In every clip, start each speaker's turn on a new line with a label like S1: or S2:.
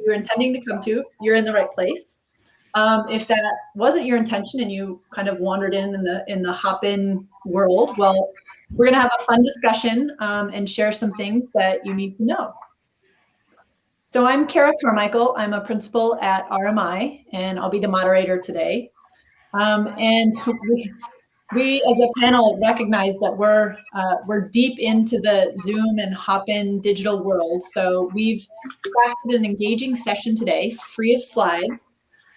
S1: you're intending to come to, you're in the right place. If that wasn't your intention and you kind of wandered in the hop-in world, well, we're going to have a fun discussion and share some things that you need to know. So I'm Cara Carmichael. I'm a principal at RMI, and I'll be the moderator today. And we as a panel recognize that we're deep into the Zoom and hop-in digital world. So we've crafted an engaging session today, free of slides,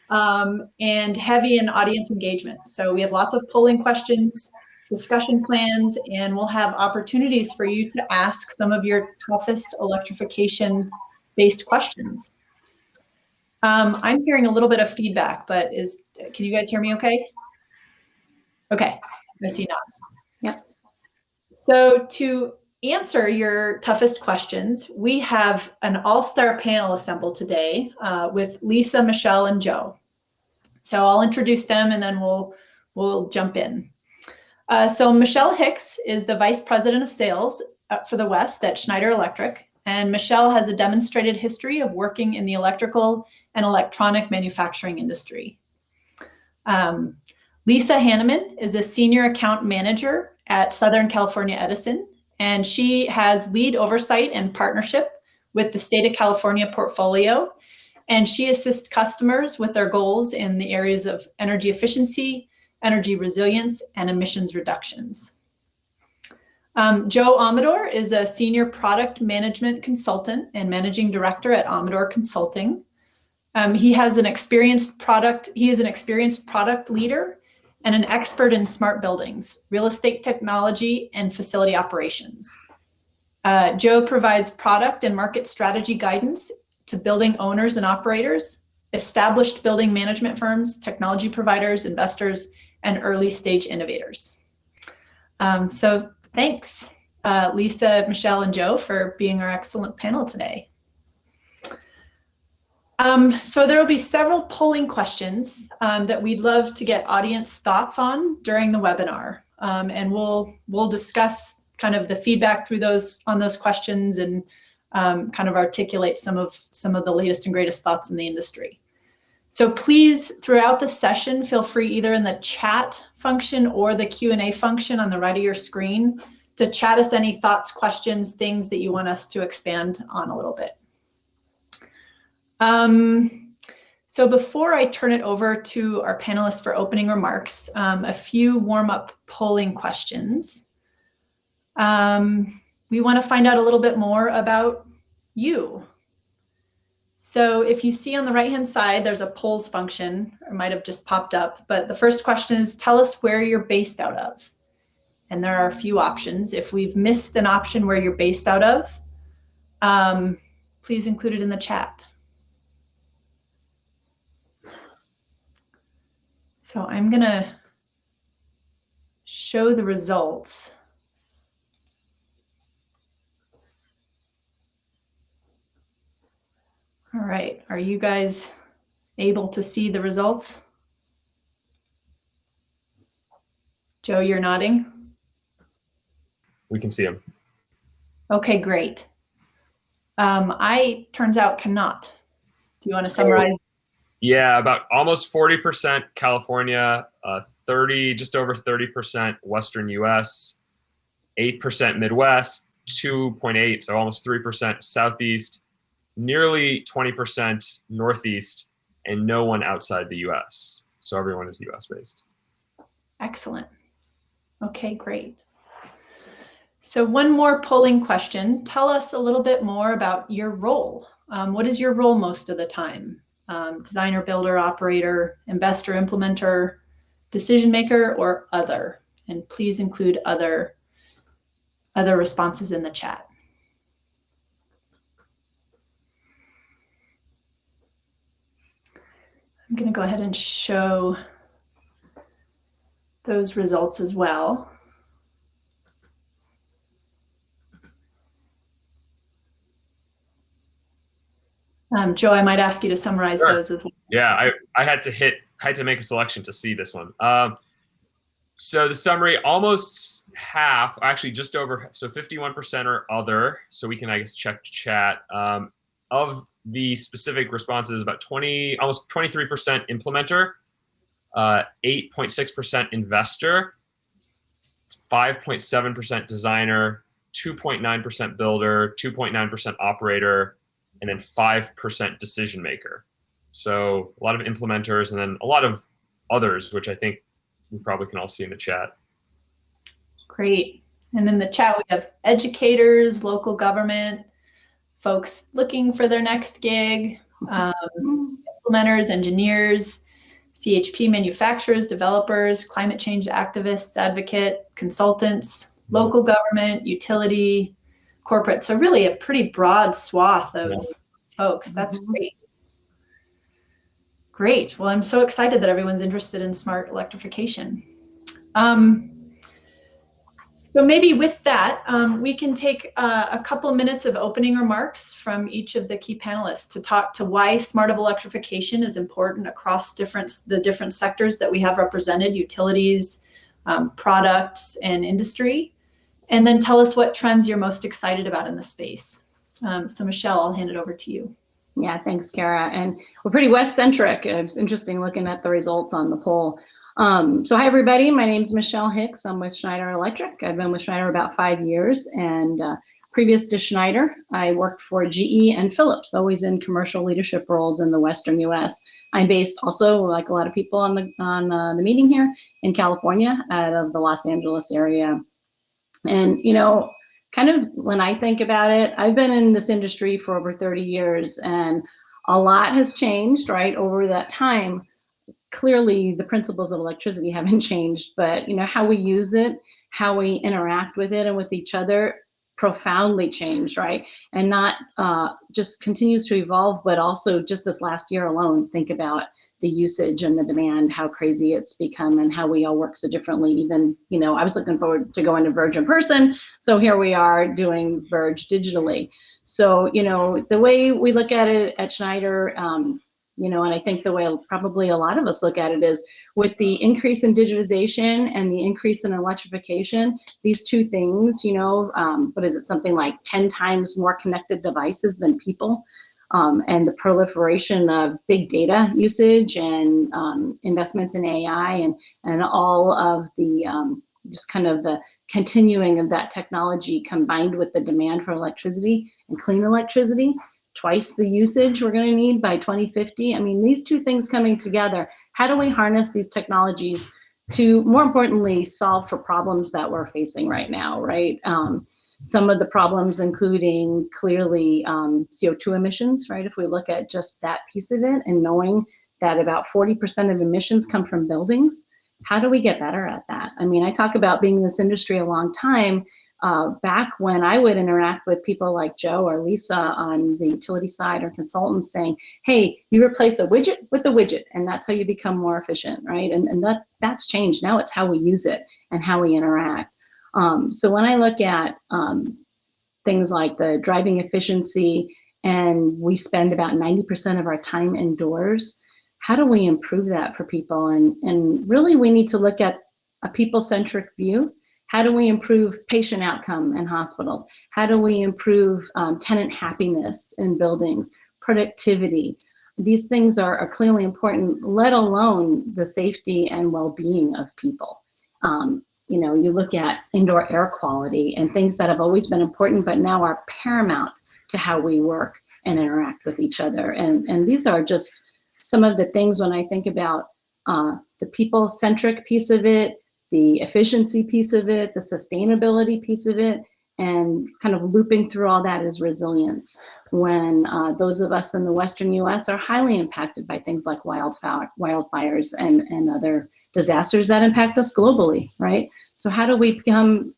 S1: and heavy in audience engagement. So we have lots of polling questions, discussion plans, and we'll have opportunities for you to ask some of your toughest electrification-based questions. I'm hearing a little bit of feedback, but can you guys hear me okay? Okay, I see nods. Yep. So to answer your toughest questions, we have an all-star panel assembled today with Lisa, Michelle, and Joe. So I'll introduce them and then we'll jump in. So Michelle Hicks is the Vice President of Sales for the West at Schneider Electric. And Michelle has a demonstrated history of working in the electrical and electronic manufacturing industry. Lisa Hannaman is a Senior Account Manager at Southern California Edison, and she has lead oversight and partnership with the State of California portfolio, and she assists customers with their goals in the areas of energy efficiency, energy resilience, and emissions reductions. Joe Aamidor is a Senior Product Management Consultant and Managing Director at Aamidor Consulting. He is an experienced product leader and an expert in smart buildings, real estate technology, and facility operations. Joe provides product and market strategy guidance to building owners and operators, established building management firms, technology providers, investors, and early stage innovators. So thanks, Lisa, Michelle, and Joe for being our excellent panel today. So there will be several polling questions that we'd love to get audience thoughts on during the webinar. And we'll discuss kind of the feedback on those questions and kind of articulate some of the latest and greatest thoughts in the industry. So please, throughout the session, feel free either in the chat function or the Q&A function on the right of your screen to chat us any thoughts, questions, things that you want us to expand on a little bit. So before I turn it over to our panelists for opening remarks, a few warm-up polling questions. We want to find out a little bit more about you. So if you see on the right-hand side, there's a polls function. It might have just popped up, but the first question is, tell us where you're based out of. And there are a few options. If we've missed an option where you're based out of, please include it in the chat. So I'm going to show the results. All right, are you guys able to see the results? Joe, you're nodding?
S2: We can see them.
S1: Okay, great. I, turns out, cannot. Do you want to summarize?
S2: Yeah, about almost 40% California, just over 30% Western US, 8% Midwest, 2.8, so almost 3% Southeast, nearly 20% Northeast, and no one outside the US. So everyone is US based.
S1: Excellent. Okay, great. So one more polling question. Tell us a little bit more about your role. What is your role most of the time? Designer, builder, operator, investor, implementer, decision maker, or other? And please include other responses in the chat. I'm going to go ahead and show those results as well. Joe, I might ask you to summarize those as well.
S2: Yeah, I had to make a selection to see this one. So the summary, almost half, actually just over, so 51% are other. So we can, I guess, check chat. Of the specific responses is about almost 23% implementer, 8.6% investor, 5.7% designer, 2.9% builder, 2.9% operator, and then 5% decision maker. So a lot of implementers and then a lot of others, which I think we probably can all see in the chat.
S1: Great. And in the chat, we have educators, local government, folks looking for their next gig, implementers, engineers, CHP manufacturers, developers, climate change activists, advocate, consultants, local government, utility, corporate. So really a pretty broad swath of folks. That's great. Great. Well, I'm so excited that everyone's interested in smart electrification. So maybe with that, we can take a couple minutes of opening remarks from each of the key panelists to talk to why smart electrification is important across the different sectors that we have represented, utilities, products, and industry, and then tell us what trends you're most excited about in the space. So Michele, I'll hand it over to you.
S3: Yeah, thanks, Cara. And we're pretty West-centric. It's interesting looking at the results on the poll. So hi, everybody. My name is Michele Hicks. I'm with Schneider Electric. I've been with Schneider about 5 years. And previous to Schneider, I worked for GE and Philips, always in commercial leadership roles in the Western U.S. I'm based also, like a lot of people on the meeting here, in California, out of the Los Angeles area. And, you know, kind of when I think about it, I've been in this industry for over 30 years, and a lot has changed, right, over that time. Clearly, the principles of electricity haven't changed, but you know how we use it, how we interact with it and with each other, profoundly changed, right? And not just continues to evolve, but also just this last year alone, think about the usage and the demand, how crazy it's become, and how we all work so differently. Even, you know, I was looking forward to going to Verge in person, so here we are doing Verge digitally. So, you know, the way we look at it at Schneider, you know, and I think the way probably a lot of us look at it is with the increase in digitization and the increase in electrification, these two things, you know, what is it, something like 10 times more connected devices than people, and the proliferation of big data usage and investments in AI and all of the just kind of the continuing of that technology combined with the demand for electricity and clean electricity, twice the usage we're going to need by 2050. I mean, these two things coming together, how do we harness these technologies to, more importantly, solve for problems that we're facing right now, right? Some of the problems including clearly CO2 emissions, right? If we look at just that piece of it and knowing that about 40% of emissions come from buildings, how do we get better at that? I mean, I talk about being in this industry a long time. Back when I would interact with people like Joe or Lisa on the utility side or consultants saying, hey, you replace a widget with a widget, and that's how you become more efficient, right? And that's changed. Now it's how we use it and how we interact. So when I look at things like the driving efficiency, and we spend about 90% of our time indoors, how do we improve that for people? And really we need to look at a people-centric view. How do we improve patient outcome in hospitals? How do we improve tenant happiness in buildings, productivity? These things are clearly important, let alone the safety and well-being of people. You know, you look at indoor air quality and things that have always been important, but now are paramount to how we work and interact with each other. And these are just some of the things when I think about the people-centric piece of it, the efficiency piece of it, the sustainability piece of it, and kind of looping through all that is resilience. When those of us in the Western US are highly impacted by things like wildfires and other disasters that impact us globally, right? So how do we become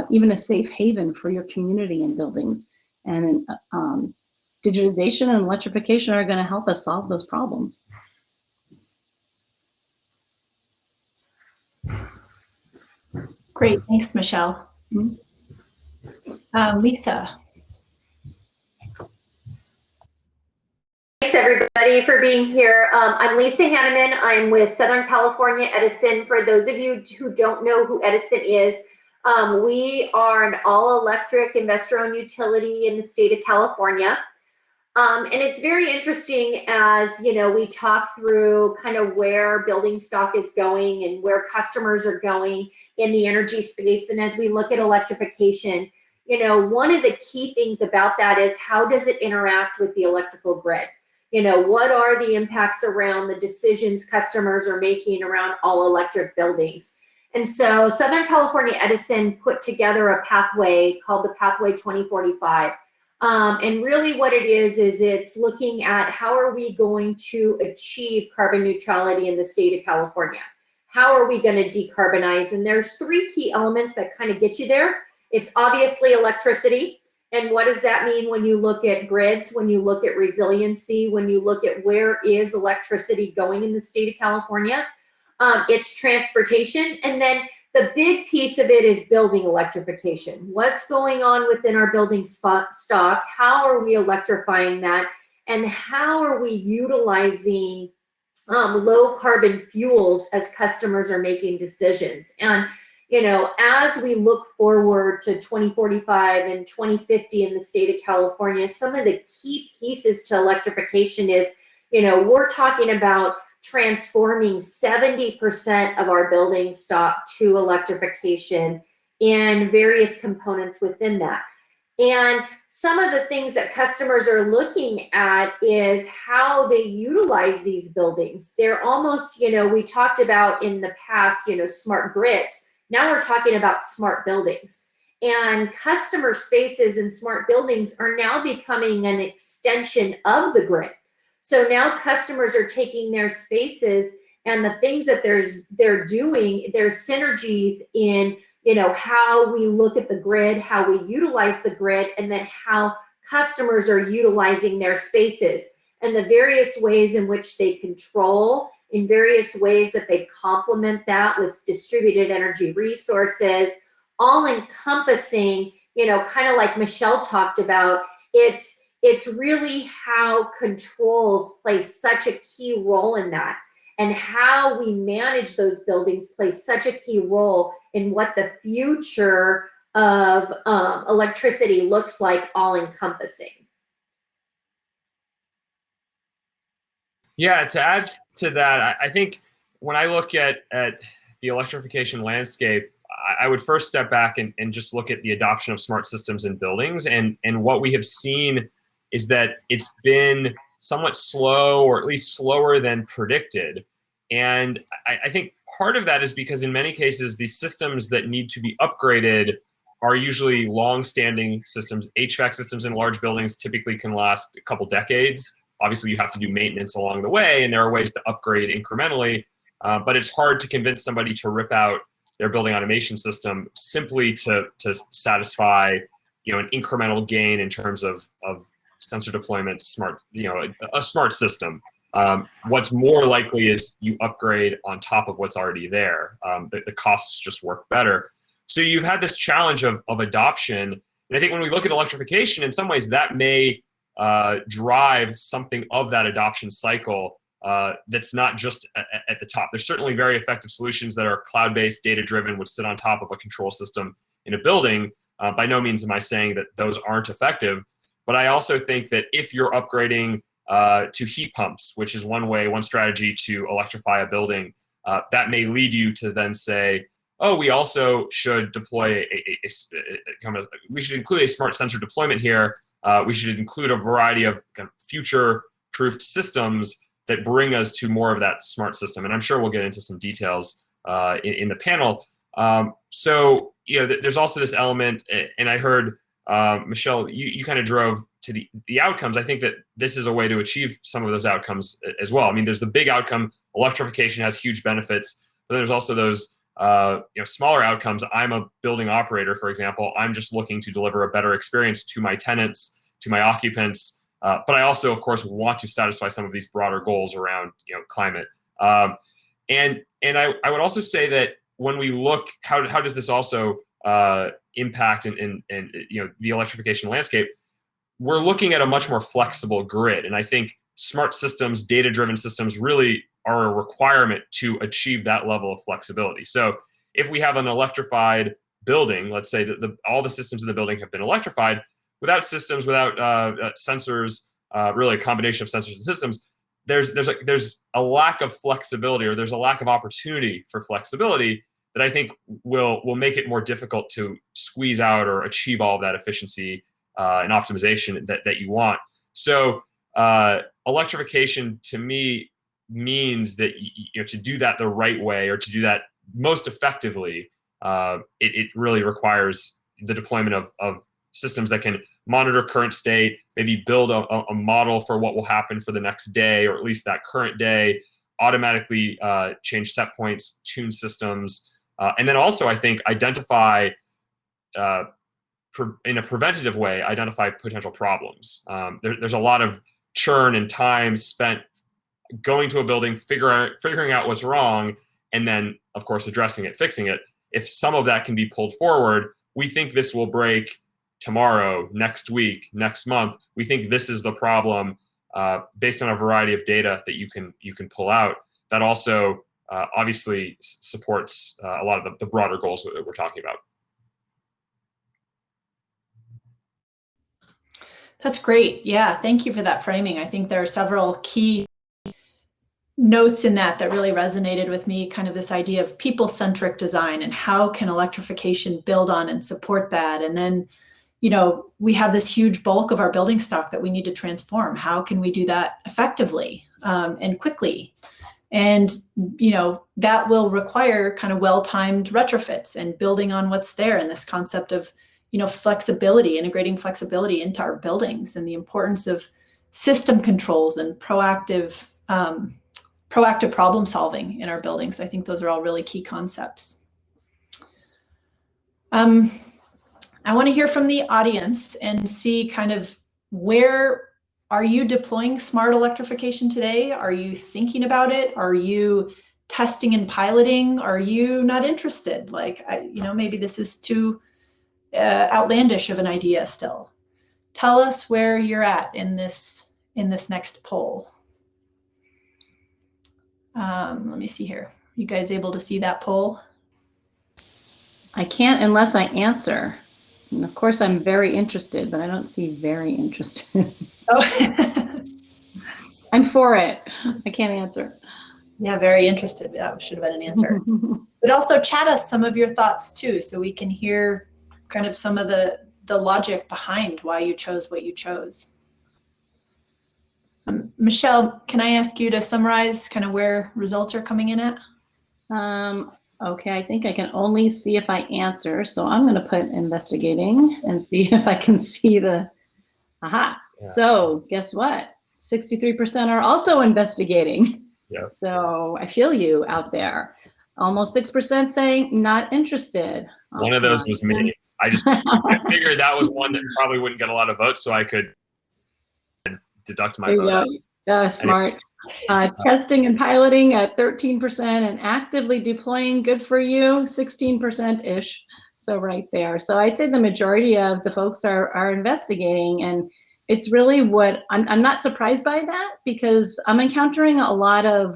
S3: even a safe haven for your community and buildings? And digitization and electrification are gonna help us solve those problems.
S1: Great, thanks, Michele. Lisa.
S4: Thanks everybody for being here. I'm Lisa Hannaman. I'm with Southern California Edison. For those of you who don't know who Edison is, we are an all-electric investor-owned utility in the state of California. And it's very interesting as, you know, we talk through kind of where building stock is going and where customers are going in the energy space. And as we look at electrification, you know, one of the key things about that is how does it interact with the electrical grid? You know, what are the impacts around the decisions customers are making around all electric buildings? And so Southern California Edison put together a pathway called the Pathway 2045. And really what it is it's looking at how are we going to achieve carbon neutrality in the state of California? How are we going to decarbonize? And there's three key elements that kind of get you there. It's obviously electricity. And what does that mean when you look at grids, when you look at resiliency, when you look at where is electricity going in the state of California? It's transportation. And then the big piece of it is building electrification. What's going on within our building stock? How are we electrifying that? And how are we utilizing low carbon fuels as customers are making decisions? And, you know, as we look forward to 2045 and 2050 in the state of California, some of the key pieces to electrification is, you know, we're talking about transforming 70% of our building stock to electrification in various components within that. And some of the things that customers are looking at is how they utilize these buildings. They're almost, you know, we talked about in the past, you know, smart grids. Now we're talking about smart buildings. And customer spaces and smart buildings are now becoming an extension of the grid. So now customers are taking their spaces and the things that they're doing, there's synergies in, you know, how we look at the grid, how we utilize the grid, and then how customers are utilizing their spaces and the various ways in which they control, in various ways that they complement that with distributed energy resources, all encompassing, you know, kind of like Michele talked about, it's really how controls play such a key role in that, and how we manage those buildings plays such a key role in what the future of electricity looks like, all encompassing.
S2: Yeah, to add to that, I think when I look at the electrification landscape, I would first step back and just look at the adoption of smart systems in buildings. And what we have seen is that it's been somewhat slow, or at least slower than predicted. And I think part of that is because in many cases, the systems that need to be upgraded are usually long-standing systems. HVAC systems in large buildings typically can last a couple decades. Obviously, you have to do maintenance along the way, and there are ways to upgrade incrementally. But it's hard to convince somebody to rip out their building automation system simply to satisfy, you know, an incremental gain in terms of sensor deployment, smart, you know, a smart system. What's more likely is you upgrade on top of what's already there. The costs just work better. So you've had this challenge of adoption. And I think when we look at electrification, in some ways that may drive something of that adoption cycle that's not just at the top. There's certainly very effective solutions that are cloud-based, data-driven, which sit on top of a control system in a building. By no means am I saying that those aren't effective, but I also think that if you're upgrading to heat pumps, which is one strategy to electrify a building, that may lead you to then say, oh, we also should deploy we should include a smart sensor deployment here. We should include a variety of kind of future-proofed systems that bring us to more of that smart system. And I'm sure we'll get into some details in the panel. So, you know, there's also this element, and I heard, Michele, you kind of drove to the outcomes. I think that this is a way to achieve some of those outcomes as well. I mean, there's the big outcome. Electrification has huge benefits, but there's also those you know, smaller outcomes. I'm a building operator, for example. I'm just looking to deliver a better experience to my tenants, to my occupants. But I also, of course, want to satisfy some of these broader goals around, you know, climate. And I would also say that when we look, how does this also impact and you know, the electrification landscape? We're looking at a much more flexible grid, and I think smart systems, data-driven systems, really are a requirement to achieve that level of flexibility. So if we have an electrified building, let's say that all the systems in the building have been electrified, without systems, without sensors, really a combination of sensors and systems, there's a lack of flexibility, or there's a lack of opportunity for flexibility that I think will make it more difficult to squeeze out or achieve all of that efficiency and optimization that you want. So electrification to me means that to do that the right way, or to do that most effectively, it really requires the deployment of systems that can monitor current state, maybe build a model for what will happen for the next day, or at least that current day, automatically change set points, tune systems, and then also I think identify in a preventative way, identify potential problems. There's a lot of churn and time spent going to a building, figuring out what's wrong, and then of course addressing it, fixing it. If some of that can be pulled forward, we think this will break tomorrow, next week, next month. We think this is the problem, based on a variety of data that you can pull out. That also obviously supports a lot of the broader goals that we're talking about.
S1: That's great. Yeah, thank you for that framing. I think there are several key notes in that really resonated with me, kind of this idea of people-centric design and how can electrification build on and support that. And then, we have this huge bulk of our building stock that we need to transform. How can we do that effectively and quickly? And, that will require kind of well-timed retrofits and building on what's there, and this concept of flexibility, integrating flexibility into our buildings, and the importance of system controls and proactive problem solving in our buildings. I think those are all really key concepts. I want to hear from the audience and see kind of, where are you deploying smart electrification today? Are you thinking about it? Are you testing and piloting? Are you not interested? Like, maybe this is too outlandish of an idea still. Tell us where you're at in this next poll. Let me see here. You guys able to see that poll?
S3: I can't unless I answer. And of course, I'm very interested, but I don't see very interested.
S1: Oh,
S3: I'm for it. I can't answer.
S1: Yeah, very interested. That should have been an answer. But also chat us some of your thoughts too, so we can hear kind of some of the logic behind why you chose what you chose. Michele, can I ask you to summarize kind of where results are coming in at?
S3: Okay, I think I can only see if I answer. So I'm going to put investigating and see if I can see the, aha. Yeah. So guess what? 63% are also investigating.
S2: Yeah.
S3: So I feel you out there. Almost 6% saying not interested.
S2: One of those was me. I figured that was one that probably wouldn't get a lot of votes, so I could deduct my vote.
S3: Smart. Testing and piloting at 13% and actively deploying, good for you, 16%-ish. So right there. So I'd say the majority of the folks are investigating, and it's really what I'm not surprised by that, because I'm encountering a lot of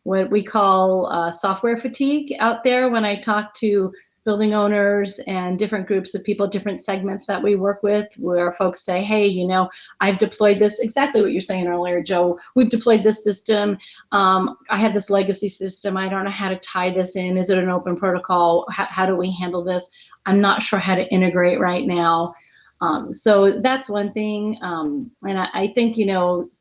S3: what we call software fatigue out there when I talk to building owners and different groups of people, different segments that we work with, where folks say, hey, I've deployed this, exactly what you're saying earlier, Joe, we've deployed this system. I have this legacy system. I don't know how to tie this in. Is it an open protocol? How do we handle this? I'm not sure how to integrate right now. So that's one thing. And I think,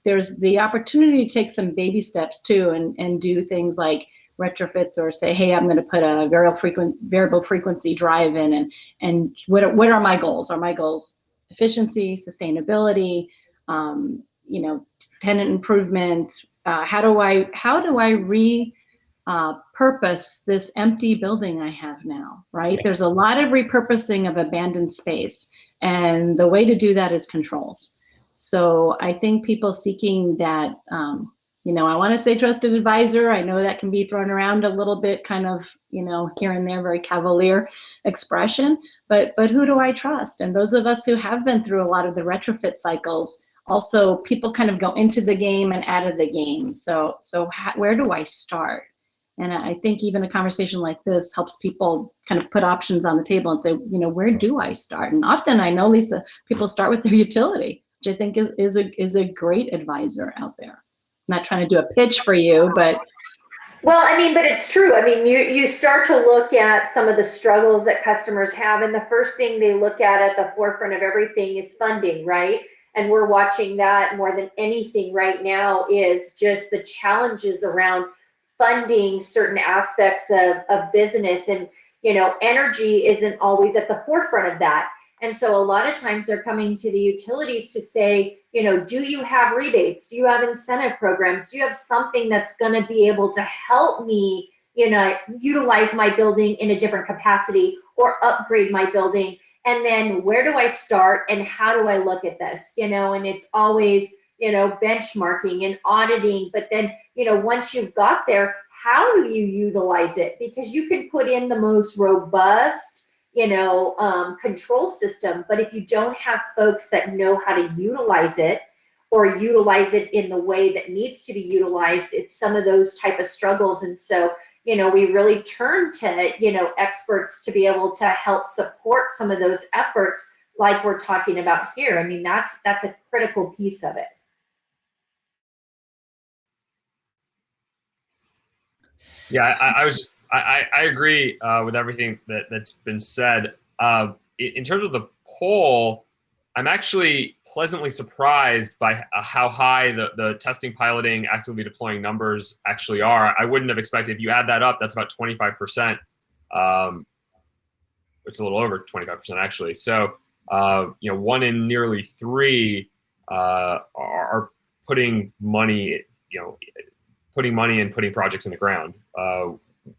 S3: there's the opportunity to take some baby steps too, and do things like retrofits, or say, hey, I'm going to put a variable frequency drive in, and what are my goals? Are my goals efficiency, sustainability, tenant improvement? How do I repurpose this empty building I have now, right? There's a lot of repurposing of abandoned space, and the way to do that is controls. So I think people seeking that, I want to say trusted advisor. I know that can be thrown around a little bit, kind of, here and there, very cavalier expression, but who do I trust? And those of us who have been through a lot of the retrofit cycles, also people kind of go into the game and out of the game. So where do I start? And I think even a conversation like this helps people kind of put options on the table and say, where do I start? And often I know, Lisa, people start with their utility. which I think is a great advisor out there. I'm not trying to do a pitch for you, but.
S4: Well, I mean, but it's true. I mean, you start to look at some of the struggles that customers have, and the first thing they look at the forefront of everything is funding, right? And we're watching that more than anything right now is just the challenges around funding certain aspects of business. And, you know, energy isn't always at the forefront of that. And so a lot of times they're coming to the utilities to say, you know, do you have rebates? Do you have incentive programs? Do you have something that's going to be able to help me, you know, utilize my building in a different capacity or upgrade my building? And then where do I start and how do I look at this? You know, and it's always, you know, benchmarking and auditing. But then, you know, once you've got there, how do you utilize it? Because you can put in the most robust, you know, control system, but if you don't have folks that know how to utilize it or utilize it in the way that needs to be utilized, it's some of those type of struggles. And so, you know, we really turn to, you know, experts to be able to help support some of those efforts like we're talking about here. I mean, that's a critical piece of it.
S2: Yeah, I agree with everything that's been said. In terms of the poll, I'm actually pleasantly surprised by how high the testing, piloting, actively deploying numbers actually are. I wouldn't have expected, if you add that up, that's about 25%. It's a little over 25% actually. So, you know, 1 in nearly 3 are putting money, you know, putting money and putting projects in the ground,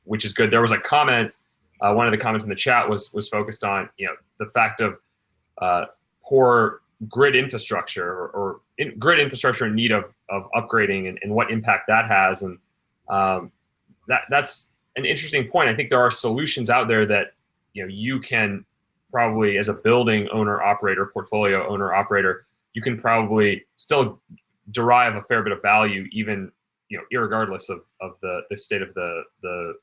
S2: which is good. There was a comment, one of the comments in the chat was focused on, you know, the fact of poor grid infrastructure or grid infrastructure in need of upgrading and what impact that has. And that's an interesting point. I think there are solutions out there that, you know, you can probably, as a building owner operator, portfolio owner operator, you can probably still derive a fair bit of value, even, you know, irregardless of the state of the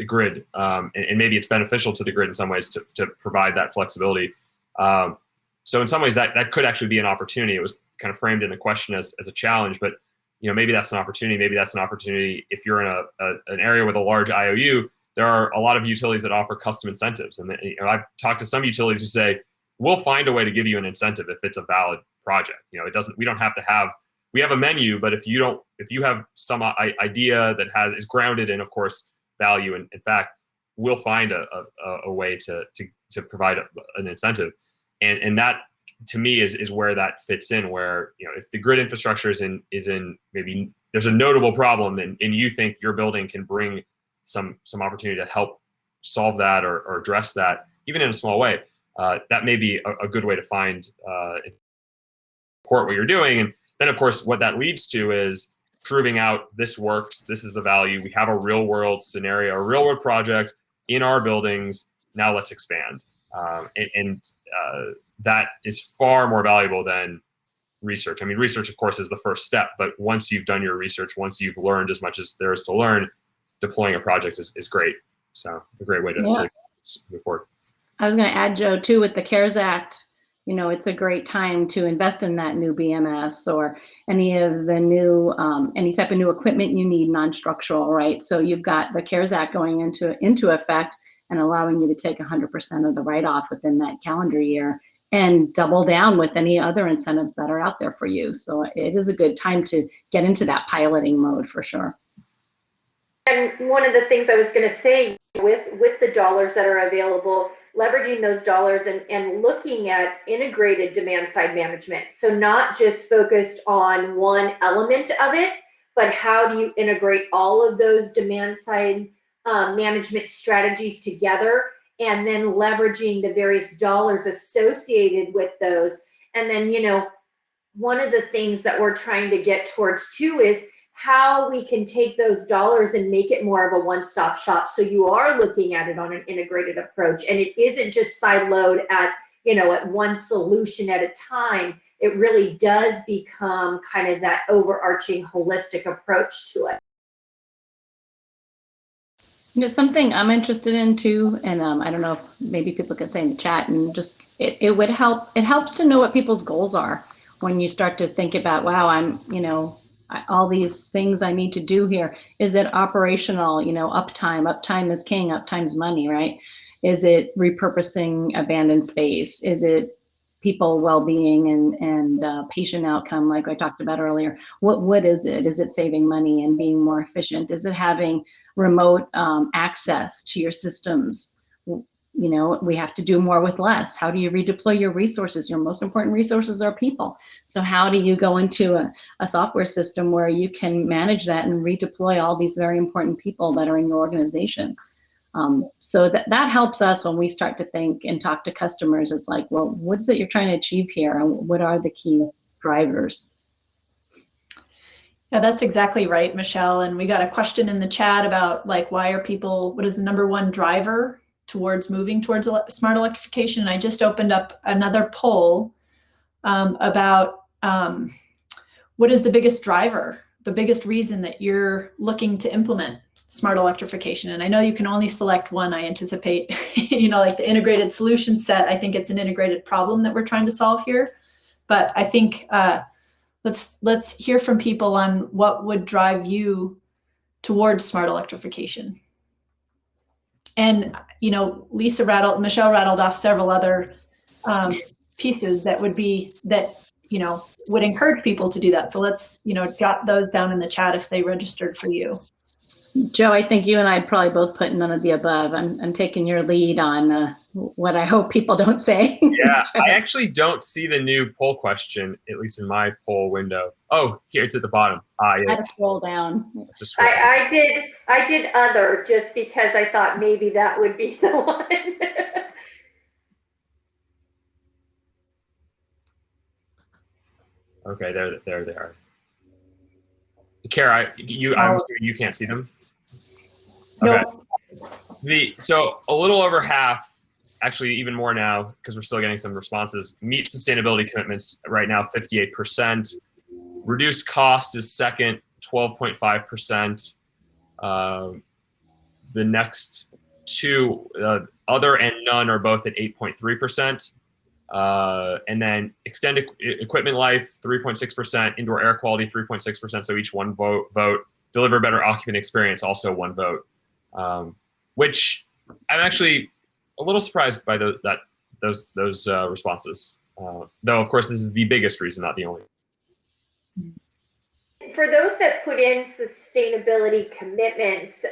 S2: grid, and maybe it's beneficial to the grid in some ways to provide that flexibility. So in some ways that could actually be an opportunity. It was kind of framed in the question as a challenge, but, you know, maybe that's an opportunity. Maybe that's an opportunity if you're in an area with a large IOU. There are a lot of utilities that offer custom incentives, and, you know, I've talked to some utilities who say we'll find a way to give you an incentive if it's a valid project. You know, it doesn't. We don't have to have. We have a menu, but if you have some idea that is grounded in, of course, value and in fact, we'll find a way to provide an incentive, and that to me is where that fits in. Where, you know, if the grid infrastructure is in maybe there's a notable problem, and you think your building can bring some opportunity to help solve that or address that, even in a small way, that may be a good way to find support what you're doing. And then, of course, what that leads to is proving out this works, this is the value. We have a real world scenario, a real world project in our buildings. Now let's expand. That is far more valuable than research. I mean, research, of course, is the first step, but once you've done your research, once you've learned as much as there is to learn, deploying a project is great. So a great way to move forward.
S3: I was going to add, Joe, too, with the CARES Act, you know, it's a great time to invest in that new BMS or any of the new, any type of new equipment you need, non-structural, right? So you've got the CARES Act going into effect and allowing you to take 100% of the write-off within that calendar year and double down with any other incentives that are out there for you. So it is a good time to get into that piloting mode for sure.
S4: And one of the things I was going to say with the dollars that are available, leveraging those dollars and looking at integrated demand side management. So not just focused on one element of it, but how do you integrate all of those demand side management strategies together, and then leveraging the various dollars associated with those. And then, you know, one of the things that we're trying to get towards too is how we can take those dollars and make it more of a one-stop shop. So you are looking at it on an integrated approach, and it isn't just siloed at, you know, at one solution at a time. It really does become kind of that overarching holistic approach to it.
S3: Something I'm interested in too, and I don't know if maybe people could say in the chat, and just it would help. It helps to know what people's goals are when you start to think about, wow, I'm, all these things I need to do here. Is it operational? Uptime. Uptime is king. Uptime's money, right? Is it repurposing abandoned space? Is it people well-being and patient outcome, like I talked about earlier? What is it? Is it saving money and being more efficient? Is it having remote access to your systems? We have to do more with less. How do you redeploy your resources? Your most important resources are people. So how do you go into a software system where you can manage that and redeploy all these very important people that are in your organization? So that helps us when we start to think and talk to customers. It's like, well, what is it you're trying to achieve here? And what are the key drivers?
S1: Yeah, that's exactly right, Michelle. And we got a question in the chat about what is the number one driver towards moving towards smart electrification? And I just opened up another poll about what is the biggest driver, the biggest reason that you're looking to implement smart electrification. And I know you can only select one. I anticipate, like the integrated solution set, I think it's an integrated problem that we're trying to solve here. But I think let's hear from people on what would drive you towards smart electrification. And Michelle rattled off several other pieces that would would encourage people to do that. So let's jot those down in the chat if they registered for you.
S3: Joe, I think you and I probably both put none of the above. I'm taking your lead on what I hope people don't say.
S2: Yeah, I actually don't see the new poll question, at least in my poll window. Oh, here it's at the bottom. Yeah.
S3: I had to scroll down.
S4: I did other just because I thought maybe that would be the one.
S2: Okay, there they are. Cara, you can't see them. Okay.
S1: No.
S2: So a little over half, actually even more now, because we're still getting some responses, meet sustainability commitments right now, 58%. Reduced cost is second, 12.5%. The next two, other and none, are both at 8.3%. And then extended equipment life, 3.6%. Indoor air quality, 3.6%. So each one vote. Deliver better occupant experience, also one vote. Which I'm actually a little surprised by those responses. Though, of course, this is the biggest reason, not the only.
S4: For those that put in sustainability commitments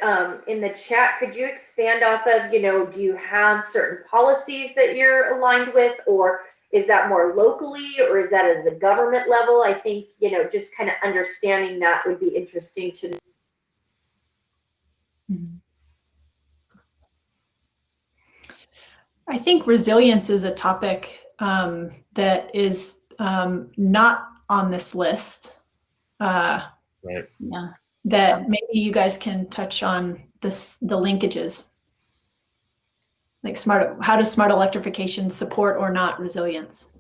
S4: in the chat, could you expand off of, do you have certain policies that you're aligned with, or is that more locally, or is that at the government level? I think, just kind of understanding that would be interesting to know.
S1: I think resilience is a topic that is not on this list.
S2: Right.
S3: Yeah.
S1: That maybe you guys can touch on the linkages. Like how does smart electrification support or not resilience?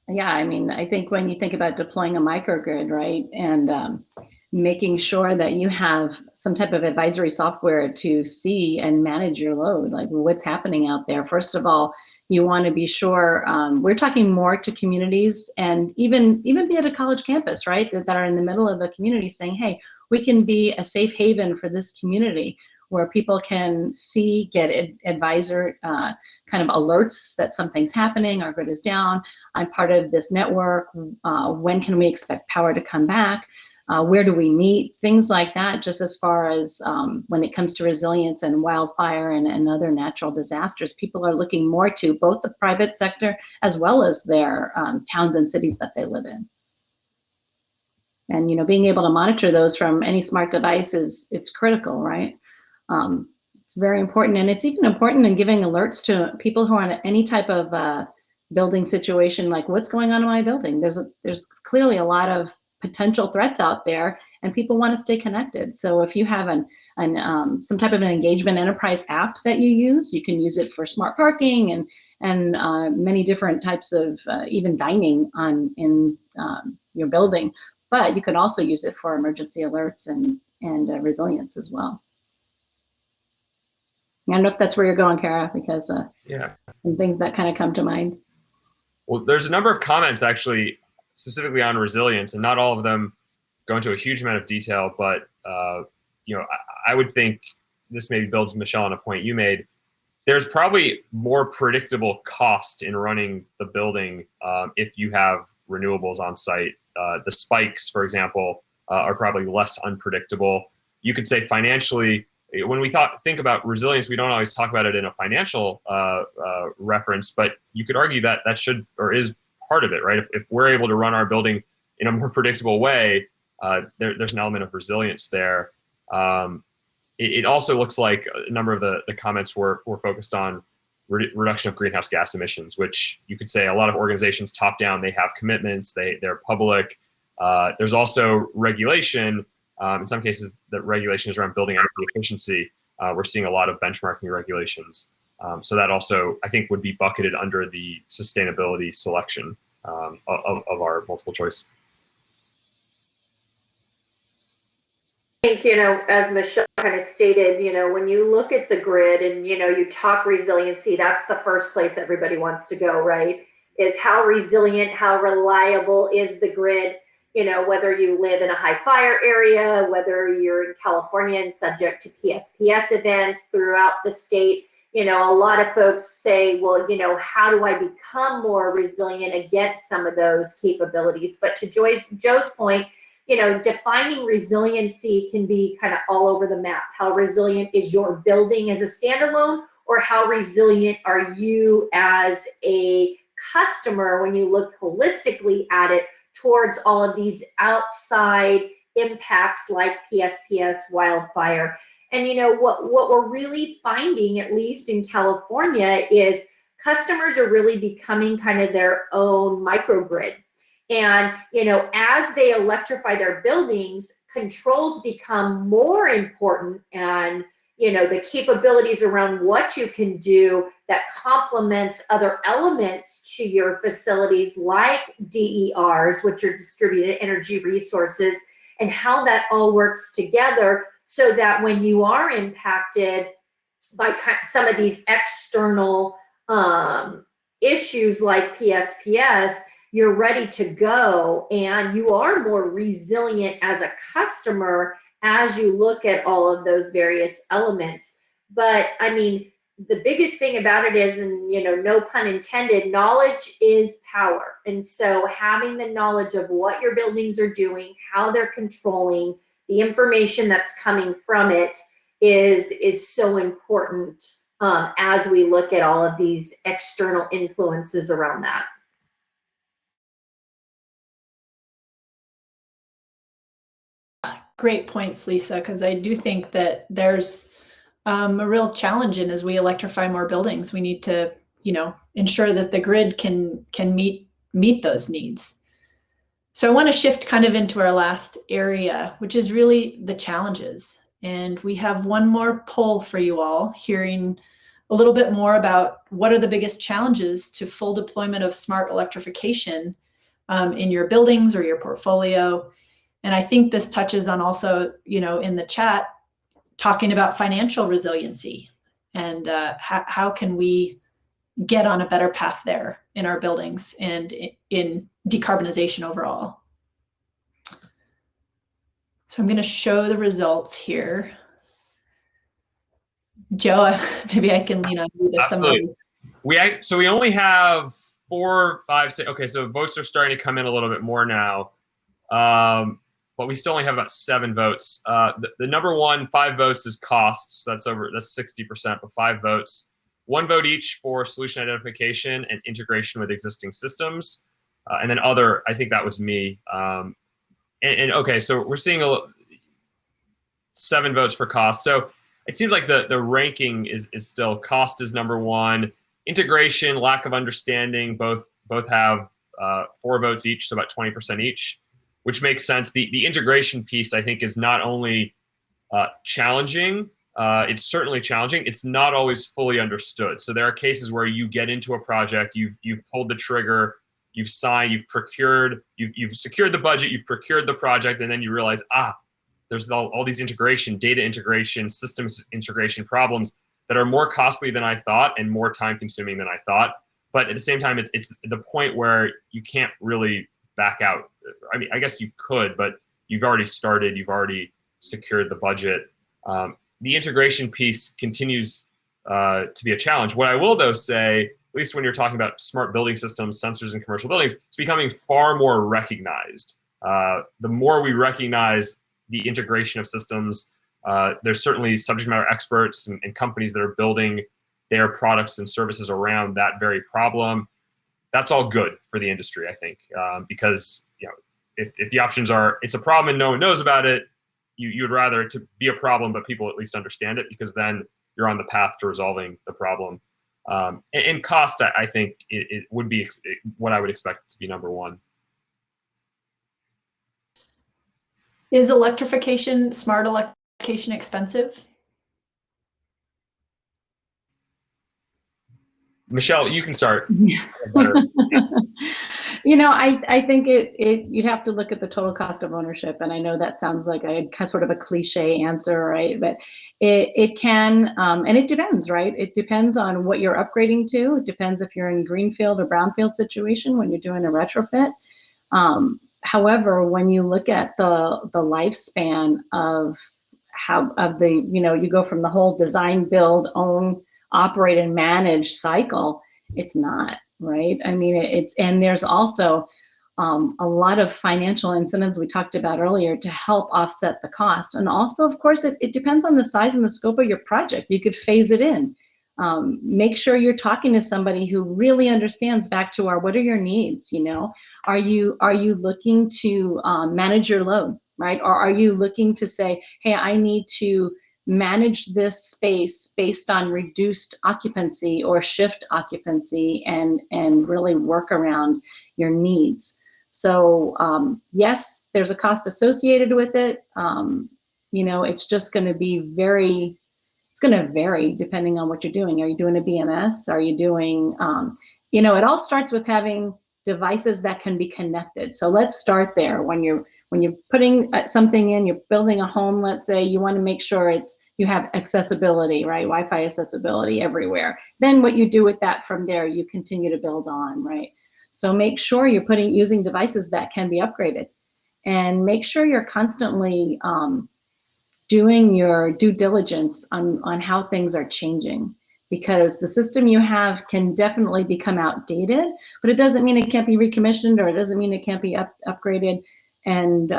S3: Yeah, I mean, I think when you think about deploying a microgrid, right, and making sure that you have some type of advisory software to see and manage your load, like what's happening out there. First of all, you want to be sure, we're talking more to communities, and even be at a college campus, right, that are in the middle of a community, saying, hey, we can be a safe haven for this community, where people can see, get advisor kind of alerts that something's happening, our grid is down, I'm part of this network, when can we expect power to come back, where do we meet, things like that, just as far as when it comes to resilience and wildfire and other natural disasters. People are looking more to both the private sector as well as their towns and cities that they live in. And being able to monitor those from any smart device it's critical, right? It's very important, and it's even important in giving alerts to people who are in any type of building situation, like what's going on in my building. There's clearly a lot of potential threats out there, and people want to stay connected. So if you have some type of an engagement enterprise app that you use, you can use it for smart parking and many different types of even dining in your building. But you can also use it for emergency alerts and resilience as well. I don't know if that's where you're going, Cara, because
S2: Yeah.
S3: some things that kind of come to mind.
S2: Well, there's a number of comments actually specifically on resilience, and not all of them go into a huge amount of detail, but I would think this maybe builds, Michele, on a point you made. There's probably more predictable cost in running the building if you have renewables on site. The spikes, for example, are probably less unpredictable. You could say financially, when we think about resilience, we don't always talk about it in a financial reference, but you could argue that that should or is part of it, right? If we're able to run our building in a more predictable way, there's an element of resilience there. It also looks like a number of the comments were focused on reduction of greenhouse gas emissions, which you could say a lot of organizations top down, they have commitments, they're public. There's also regulation. In some cases, the regulation is around building energy efficiency. We're seeing a lot of benchmarking regulations. So that also, I think, would be bucketed under the sustainability selection of our multiple choice.
S4: I think, as Michele kind of stated, when you look at the grid and, you talk resiliency, that's the first place everybody wants to go, right? Is how resilient, how reliable is the grid? Whether you live in a high fire area, whether you're in California and subject to PSPS events throughout the state, a lot of folks say, well, how do I become more resilient against some of those capabilities? But to Joe's point, defining resiliency can be kind of all over the map. How resilient is your building as a standalone, or how resilient are you as a customer when you look holistically at it towards all of these outside impacts like PSPS, wildfire? And what we're really finding, at least in California, is customers are really becoming kind of their own microgrid. And, as they electrify their buildings, controls become more important, and, the capabilities around what you can do that complements other elements to your facilities, like DERs, which are distributed energy resources, and how that all works together so that when you are impacted by some of these external issues like PSPS, you're ready to go, and you are more resilient as a customer as you look at all of those various elements. But I mean, the biggest thing about it is, and no pun intended, knowledge is power. And so having the knowledge of what your buildings are doing, how they're controlling, the information that's coming from it is so important as we look at all of these external influences around that.
S1: Great points, Lisa, because I do think that there's a real challenge in, as we electrify more buildings, we need to, ensure that the grid can meet those needs. So I want to shift kind of into our last area, which is really the challenges. And we have one more poll for you all, hearing a little bit more about what are the biggest challenges to full deployment of smart electrification in your buildings or your portfolio. And I think this touches on also, in the chat, talking about financial resiliency and how can we get on a better path there in our buildings and in decarbonization overall. So I'm going to show the results here. Joe, maybe I can lean on you to summarize.
S2: So we only have 4, 5, 6. Okay, so votes are starting to come in a little bit more now. But we still only have about 7 votes. The number one, 5 votes is costs. That's 60%, but 5 votes. 1 vote each for solution identification and integration with existing systems. And then other, I think that was me. Okay, so we're seeing 7 votes for cost. So it seems like the ranking is still cost is number 1. Integration, lack of understanding, both have 4 votes each, so about 20% each, which makes sense. The integration piece, I think, is not only challenging, it's certainly challenging. It's not always fully understood. So there are cases where you get into a project, you've pulled the trigger, you've signed, you've procured, you've secured the budget, you've procured the project, and then you realize, there's all these data integration, systems integration problems. that are more costly than I thought and more time consuming than I thought. But at the same time, it's the point where you can't really back out. I mean, I guess you could, but you've already started, you've already secured the budget. The integration piece continues to be a challenge. What I will, though, say, at least when you're talking about smart building systems, sensors in commercial buildings, it's becoming far more recognized. The more we recognize the integration of systems, there's certainly subject matter experts and companies that are building their products and services around that very problem. That's all good for the industry, I think, because if the options are it's a problem and no one knows about it, you'd rather it to be a problem, but people at least understand it, because then you're on the path to resolving the problem. And cost, I think, it would be what I would expect to be number one.
S1: Is smart electrification expensive?
S2: Michele, you can start.
S3: I think you'd have to look at the total cost of ownership, and I know that sounds like sort of a cliche answer, right? But it can, and it depends, right? It depends on what you're upgrading to. It depends if you're in greenfield or brownfield situation when you're doing a retrofit. However, when you look at the lifespan of you go from the whole design, build, own, operate, and manage cycle, it's not, right? I mean, and there's also a lot of financial incentives we talked about earlier to help offset the cost. And also, of course, it depends on the size and the scope of your project. You could phase it in. Make sure you're talking to somebody who really understands, back to what are your needs, Are you looking to manage your load, right? Or are you looking to say, hey, I need to manage this space based on reduced occupancy or shift occupancy, and really work around your needs. So yes, there's a cost associated with it. It's just going to be it's going to vary depending on what you're doing. Are you doing a BMS? Are you doing, it all starts with having devices that can be connected. So let's start there. When you're putting something in, you're building a home, let's say, you want to make sure you have accessibility, right? Wi-Fi accessibility everywhere. Then what you do with that from there, you continue to build on, right? So make sure you're using devices that can be upgraded, and make sure you're constantly doing your due diligence on how things are changing, because the system you have can definitely become outdated, but it doesn't mean it can't be recommissioned, or it doesn't mean it can't be upgraded. And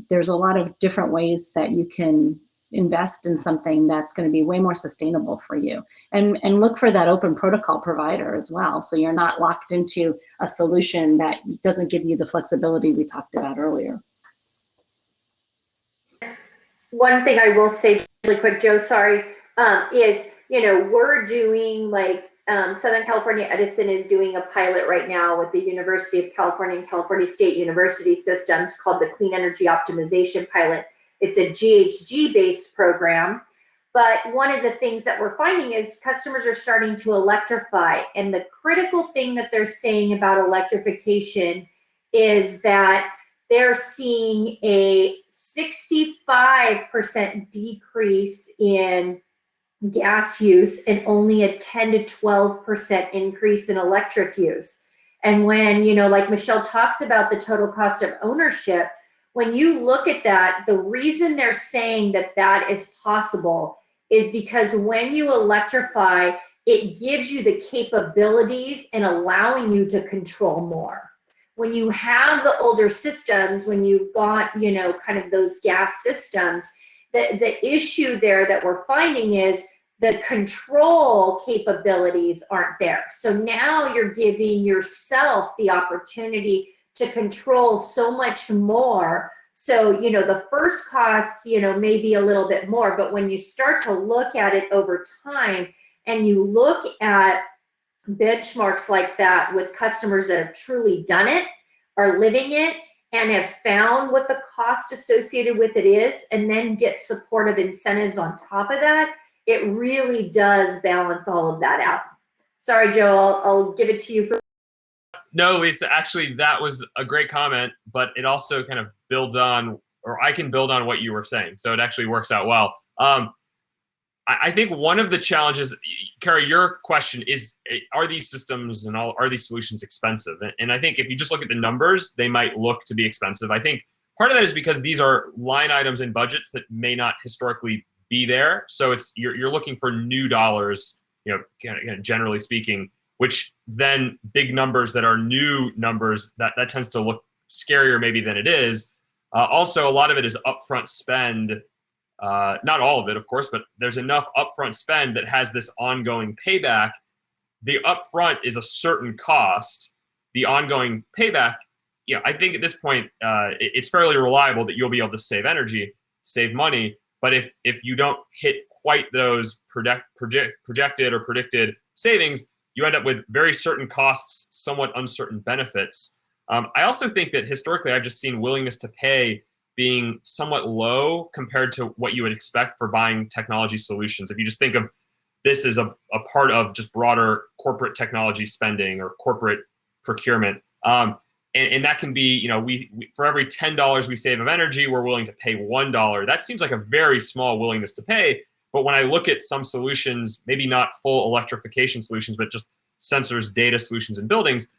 S3: there's a lot of different ways that you can invest in something that's going to be way more sustainable for you. And look for that open protocol provider as well, so you're not locked into a solution that doesn't give you the flexibility we talked about earlier.
S4: One thing I will say really quick, Joe, sorry, is, we're doing Southern California Edison is doing a pilot right now with the University of California and California State University systems called the Clean Energy Optimization Pilot. It's a GHG-based program. But one of the things that we're finding is customers are starting to electrify. And the critical thing that they're saying about electrification is that they're seeing a 65% decrease in gas use and only a 10 to 12% increase in electric use. And when, like Michele talks about the total cost of ownership, when you look at that, the reason they're saying that is possible is because when you electrify, it gives you the capabilities and allowing you to control more. When you have the older systems, when you've got, kind of those gas systems, the issue there that we're finding is the control capabilities aren't there. So now you're giving yourself the opportunity to control so much more. So, the first cost, may be a little bit more, but when you start to look at it over time and you look at benchmarks like that with customers that have truly done it, are living it, and have found what the cost associated with it is, and then get supportive incentives on top of that, it really does balance all of that out. Sorry, Joe, I'll give it to you for.
S2: No, Lisa, actually, that was a great comment, but it also kind of builds on, or I can build on what you were saying. So it actually works out well. I think one of the challenges, Cara, your question is, are these systems and are these solutions expensive? And I think if you just look at the numbers, they might look to be expensive. I think part of that is because these are line items in budgets that may not historically be there. So you're looking for new dollars, generally speaking, which then big numbers that are new numbers, that tends to look scarier maybe than it is. Also, a lot of it is upfront spend. Not all of it, of course, but there's enough upfront spend that has this ongoing payback. The upfront is a certain cost. The ongoing payback, I think at this point, it's fairly reliable that you'll be able to save energy, save money. But if you don't hit quite those projected or predicted savings, you end up with very certain costs, somewhat uncertain benefits. I also think that historically, I've just seen willingness to pay being somewhat low compared to what you would expect for buying technology solutions. If you just think of this as a part of just broader corporate technology spending or corporate procurement, and that can be, we for every $10 we save of energy, we're willing to pay $1. That seems like a very small willingness to pay. But when I look at some solutions, maybe not full electrification solutions, but just sensors, data solutions in buildings,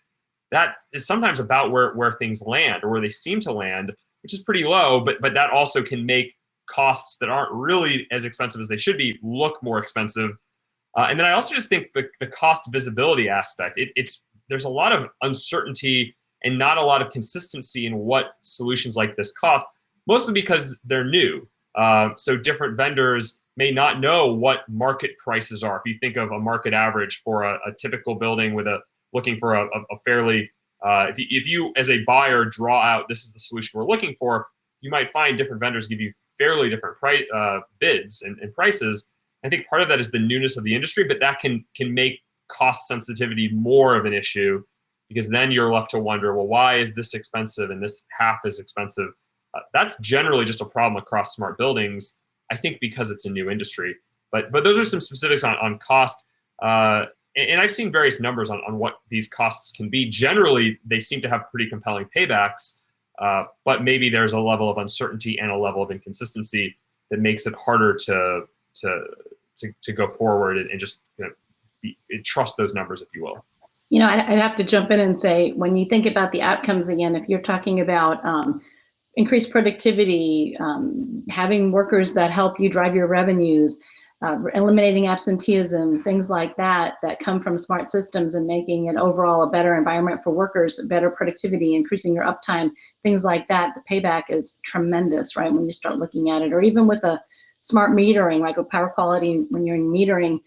S2: that is sometimes about where things land or where they seem to land, which is pretty low, but that also can make costs that aren't really as expensive as they should be look more expensive. And then I also just think the cost visibility aspect, there's a lot of uncertainty and not a lot of consistency in what solutions like this cost, mostly because they're new. So different vendors may not know what market prices are. If you think of a market average for a typical building looking for a fairly, if you as a buyer draw out, this is the solution we're looking for, you might find different vendors give you fairly different bids and prices. I think part of that is the newness of the industry, but that can make cost sensitivity more of an issue, because then you're left to wonder, well, why is this expensive and this half is expensive? That's generally just a problem across smart buildings, I think, because it's a new industry. But those are some specifics on cost. And I've seen various numbers on what these costs can be. Generally, they seem to have pretty compelling paybacks, but maybe there's a level of uncertainty and a level of inconsistency that makes it harder to go forward and just trust those numbers, if you will.
S3: I'd have to jump in and say, when you think about the outcomes again, if you're talking about increased productivity, having workers that help you drive your revenues, eliminating absenteeism, things like that come from smart systems and making it overall a better environment for workers, better productivity, increasing your uptime, things like that, the payback is tremendous, right, when you start looking at it. Or even with a smart metering, like with power quality, when you're in metering,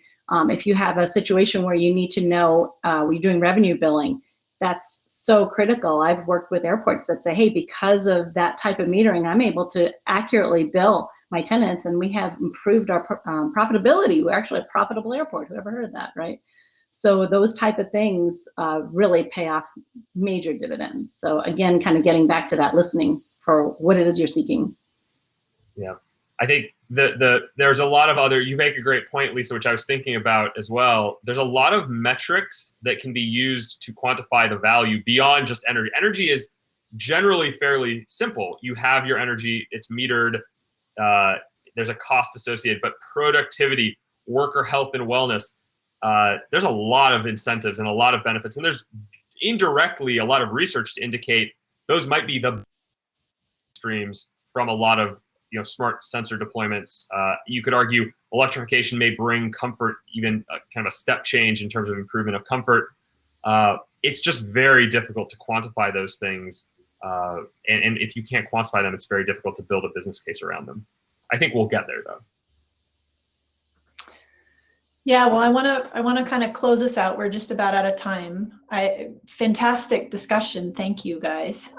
S3: if you have a situation where you need to know you're doing revenue billing, that's so critical. I've worked with airports that say, hey, because of that type of metering, I'm able to accurately bill my tenants, and we have improved our profitability. We're actually a profitable airport. Whoever heard of that, right? So those type of things really pay off major dividends. So again, kind of getting back to that, listening for what it is you're seeking.
S2: Yeah, I think there's a lot of other, you make a great point, Lisa, which I was thinking about as well. There's a lot of metrics that can be used to quantify the value beyond just energy. Energy is generally fairly simple. You have your energy, it's metered, there's a cost associated, but productivity, worker health and wellness, there's a lot of incentives and a lot of benefits. And there's indirectly a lot of research to indicate those might be the streams from a lot of smart sensor deployments. You could argue electrification may bring comfort, even kind of a step change in terms of improvement of comfort. It's just very difficult to quantify those things. And if you can't quantify them, it's very difficult to build a business case around them. I think we'll get there, though.
S1: Yeah, well, I want to kind of close this out. We're just about out of time. Fantastic discussion. Thank you, guys.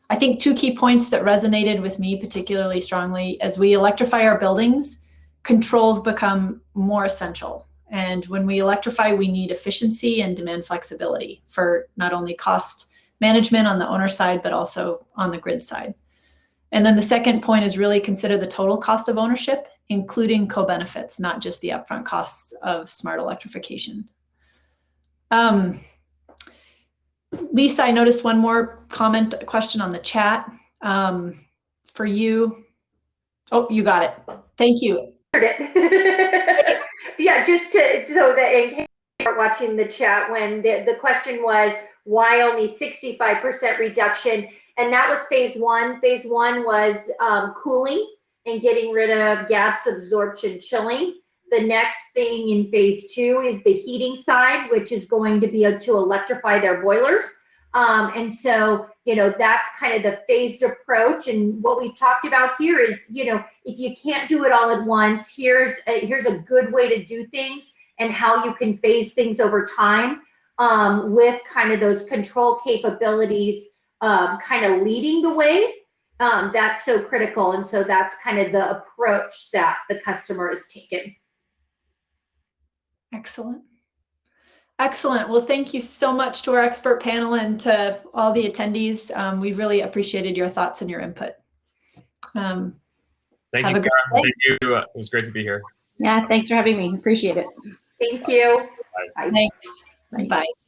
S1: I think two key points that resonated with me particularly strongly: as we electrify our buildings, controls become more essential. And when we electrify, we need efficiency and demand flexibility for not only cost management on the owner side, but also on the grid side. And then the second point is really consider the total cost of ownership, including co-benefits, not just the upfront costs of smart electrification. Lisa, I noticed one more question on the chat for you. Oh, you got it. Thank you.
S4: it. Yeah, just to, so that in case you're watching the chat, when the question was why only 65% reduction, and that was phase one. Phase one was cooling and getting rid of gas absorption, chilling. The next thing in phase two is the heating side, which is going to be to electrify their boilers. And so, you know, that's kind of the phased approach. And what we've talked about here is, you know, if you can't do it all at once, here's a good way to do things and how you can phase things over time, with kind of those control capabilities, kind of leading the way. That's so critical. And so that's kind of the approach that the customer has taken.
S1: Excellent. Excellent. Well, thank you so much to our expert panel and to all the attendees. We really appreciated your thoughts and your input.
S2: Thank
S1: Have
S2: you,
S1: a good
S2: Cara.
S1: day.
S2: Thank you. It was great to be here.
S3: Yeah, thanks for having me. Appreciate it.
S4: Thank you.
S2: Bye.
S4: Bye.
S1: Thanks.
S3: Bye.
S1: Bye.